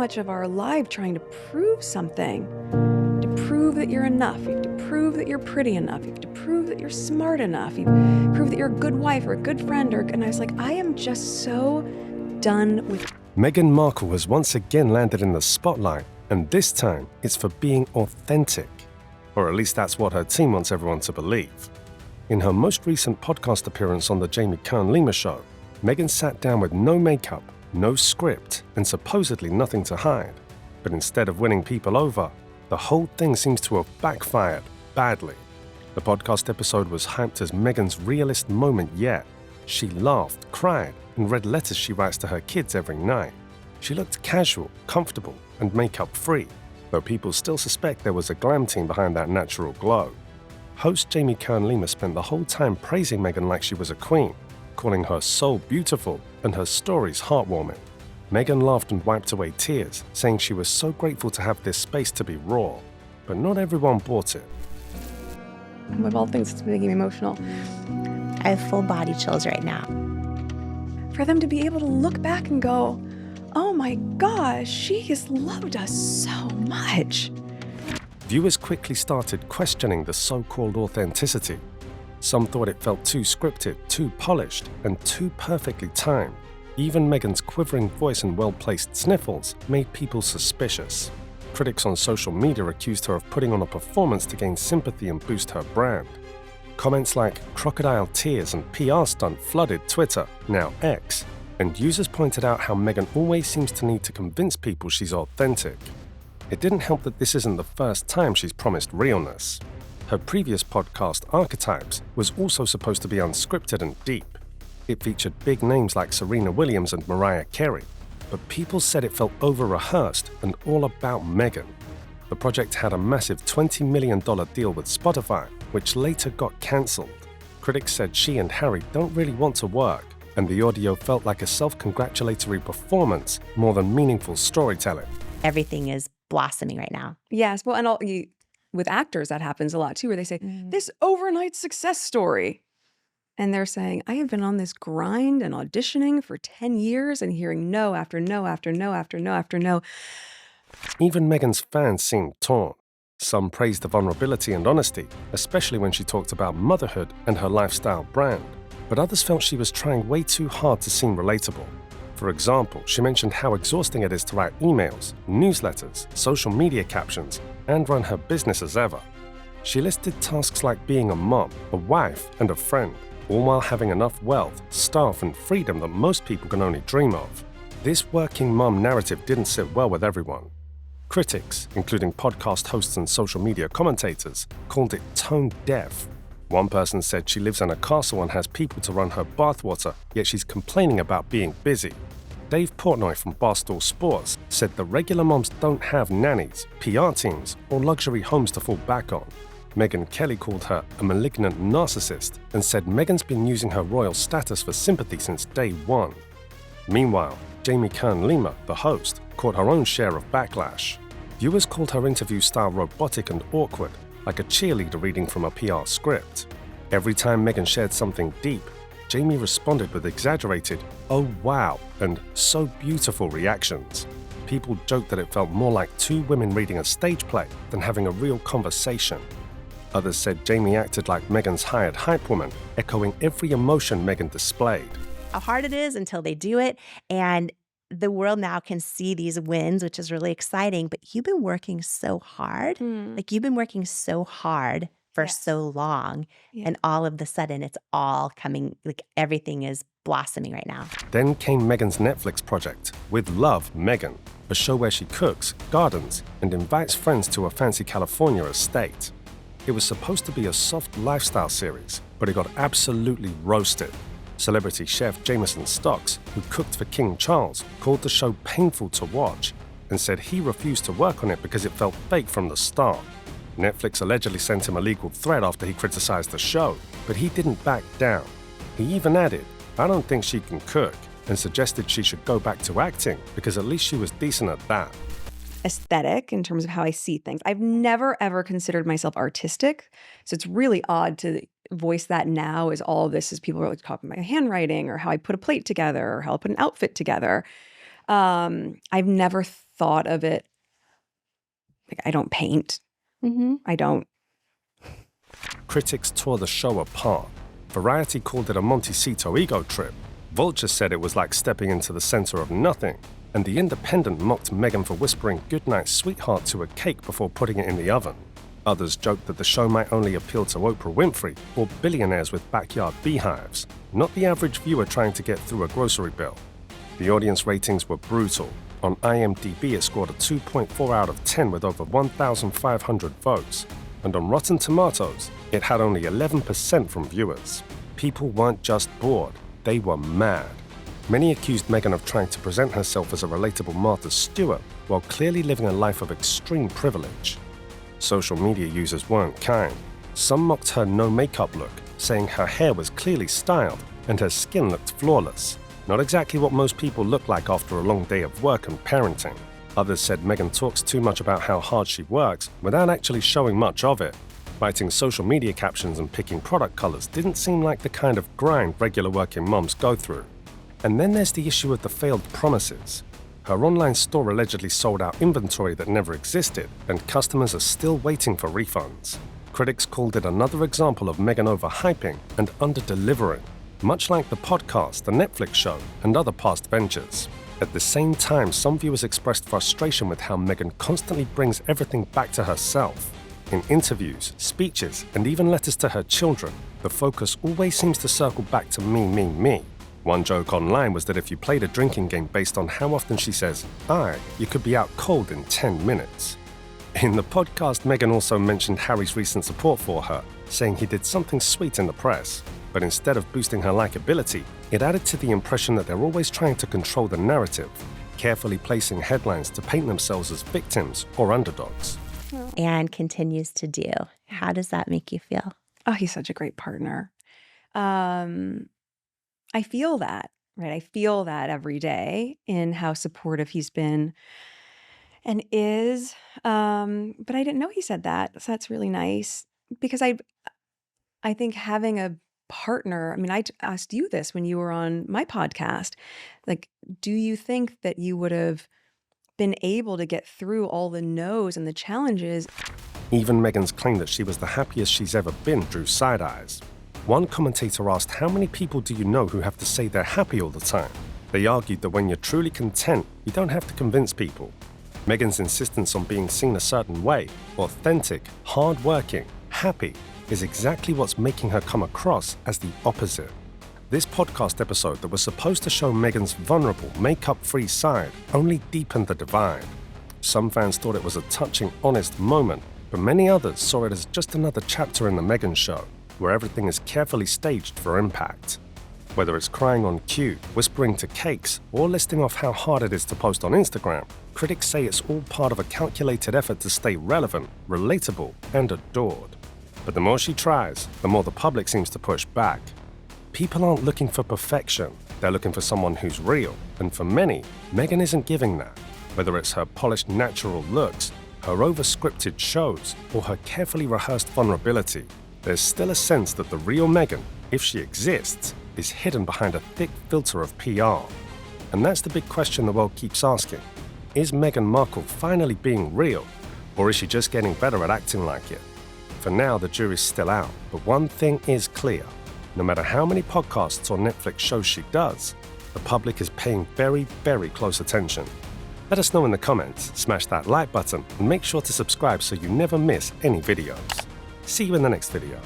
much of our life trying to prove something, to prove that you're enough. You have to prove that you're pretty enough. You have to prove that you're smart enough. You prove that you're a good wife or a good friend. And I was like, I am just so done with. Meghan Markle has once again landed in the spotlight, and this time it's for being authentic. Or at least that's what her team wants everyone to believe. In her most recent podcast appearance on the Jamie Kern Lima Show, Meghan sat down with no makeup, no script, and supposedly nothing to hide. But instead of winning people over, the whole thing seems to have backfired badly. The podcast episode was hyped as Meghan's realest moment yet. She laughed, cried, and read letters she writes to her kids every night. She looked casual, comfortable, and makeup-free, though people still suspect there was a glam team behind that natural glow. Host Jamie Kern Lima spent the whole time praising Meghan like she was a queen, calling her so beautiful and her stories heartwarming. Meghan laughed and wiped away tears, saying she was so grateful to have this space to be raw. But not everyone bought it. Of all things, it's making me emotional. I have full body chills right now. For them to be able to look back and go, oh my gosh, she has loved us so much. Viewers quickly started questioning the so-called authenticity. Some thought it felt too scripted, too polished, and too perfectly timed. Even Meghan's quivering voice and well-placed sniffles made people suspicious. Critics on social media accused her of putting on a performance to gain sympathy and boost her brand. Comments like crocodile tears and PR stunt flooded Twitter, now X, and users pointed out how Meghan always seems to need to convince people she's authentic. It didn't help that this isn't the first time she's promised realness. Her previous podcast, Archetypes, was also supposed to be unscripted and deep. It featured big names like Serena Williams and Mariah Carey, but people said it felt over-rehearsed and all about Meghan. The project had a massive $20 million deal with Spotify, which later got cancelled. Critics said she and Harry don't really want to work, and the audio felt like a self-congratulatory performance more than meaningful storytelling. Everything is blossoming right now. Yes, well, and with actors, that happens a lot too, where they say, this overnight success story. And they're saying, I have been on this grind and auditioning for 10 years and hearing no after no after no after no after no. Even Meghan's fans seemed torn. Some praised the vulnerability and honesty, especially when she talked about motherhood and her lifestyle brand. But others felt she was trying way too hard to seem relatable. For example, she mentioned how exhausting it is to write emails, newsletters, social media captions, and run her business as ever. She listed tasks like being a mom, a wife, and a friend, all while having enough wealth, staff, and freedom that most people can only dream of. This working mom narrative didn't sit well with everyone. Critics, including podcast hosts and social media commentators, called it tone deaf. One person said she lives in a castle and has people to run her bathwater, yet she's complaining about being busy. Dave Portnoy from Barstool Sports said the regular moms don't have nannies, PR teams, or luxury homes to fall back on. Megyn Kelly called her a malignant narcissist and said Meghan's been using her royal status for sympathy since day one. Meanwhile, Jamie Kern Lima, the host, caught her own share of backlash. Viewers called her interview style robotic and awkward, like a cheerleader reading from a PR script. Every time Meghan shared something deep, Jamie responded with exaggerated, oh wow, and so beautiful reactions. People joked that it felt more like two women reading a stage play than having a real conversation. Others said Jamie acted like Meghan's hired hype woman, echoing every emotion Meghan displayed. How hard it is until they do it, and the world now can see these wins, which is really exciting, but you've been working so hard. Like, you've been working so hard for so long, and all of the sudden it's all coming, like everything is blossoming right now. Then came Meghan's Netflix project, With Love, Meghan, a show where she cooks, gardens, and invites friends to a fancy California estate. It was supposed to be a soft lifestyle series, but it got absolutely roasted. Celebrity chef Jameson Stocks, who cooked for King Charles, called the show painful to watch and said he refused to work on it because it felt fake from the start. Netflix allegedly sent him a legal threat after he criticized the show, but he didn't back down. He even added, I don't think she can cook, and suggested she should go back to acting because at least she was decent at that. Aesthetic in terms of how I see things. I've never, ever considered myself artistic, so it's really odd to voice that now as all of this is people are like copying my handwriting or how I put a plate together or how I put an outfit together. I've never thought of it. Like, I don't paint. I don't. Critics tore the show apart. Variety called it a Montecito ego trip. Vulture said it was like stepping into the center of nothing. And The Independent mocked Meghan for whispering "goodnight, sweetheart" to a cake before putting it in the oven. Others joked that the show might only appeal to Oprah Winfrey or billionaires with backyard beehives, not the average viewer trying to get through a grocery bill. The audience ratings were brutal. On IMDb, it scored a 2.4 out of 10 with over 1,500 votes. And on Rotten Tomatoes, it had only 11% from viewers. People weren't just bored, they were mad. Many accused Meghan of trying to present herself as a relatable Martha Stewart while clearly living a life of extreme privilege. Social media users weren't kind. Some mocked her no-makeup look, saying her hair was clearly styled and her skin looked flawless. Not exactly what most people look like after a long day of work and parenting. Others said Meghan talks too much about how hard she works without actually showing much of it. Writing social media captions and picking product colors didn't seem like the kind of grind regular working moms go through. And then there's the issue of the failed promises. Her online store allegedly sold out inventory that never existed, and customers are still waiting for refunds. Critics called it another example of Meghan overhyping and under-delivering, much like the podcast, the Netflix show, and other past ventures. At the same time, some viewers expressed frustration with how Meghan constantly brings everything back to herself. In interviews, speeches, and even letters to her children, the focus always seems to circle back to me. One joke online was that if you played a drinking game based on how often she says "I," you could be out cold in 10 minutes. In the podcast, Meghan also mentioned Harry's recent support for her, saying he did something sweet in the press. But instead of boosting her likability, it added to the impression that they're always trying to control the narrative, carefully placing headlines to paint themselves as victims or underdogs. And continues to do. How does that make you feel? Oh, he's such a great partner. I feel that, right? I feel that every day in how supportive he's been and is. But I didn't know he said that. So that's really nice because I think having a partner, I mean, I asked you this when you were on my podcast, like, do you think that you would have been able to get through all the no's and the challenges? Even Meghan's claim that she was the happiest she's ever been drew side eyes. One commentator asked, "How many people do you know who have to say they're happy all the time?" They argued that when you're truly content, you don't have to convince people. Meghan's insistence on being seen a certain way, authentic, hard-working, happy, is exactly what's making her come across as the opposite. This podcast episode that was supposed to show Meghan's vulnerable, makeup-free side only deepened the divide. Some fans thought it was a touching, honest moment, but many others saw it as just another chapter in the Meghan show, where everything is carefully staged for impact. Whether it's crying on cue, whispering to cakes, or listing off how hard it is to post on Instagram, critics say it's all part of a calculated effort to stay relevant, relatable, and adored. But the more she tries, the more the public seems to push back. People aren't looking for perfection, they're looking for someone who's real, and for many, Meghan isn't giving that. Whether it's her polished natural looks, her over-scripted shows, or her carefully rehearsed vulnerability, there's still a sense that the real Meghan, if she exists, is hidden behind a thick filter of PR. And that's the big question the world keeps asking. Is Meghan Markle finally being real, or is she just getting better at acting like it? For now, the jury's still out, but one thing is clear. No matter how many podcasts or Netflix shows she does, the public is paying very, very close attention. Let us know in the comments, smash that like button, and make sure to subscribe so you never miss any videos. See you in the next video.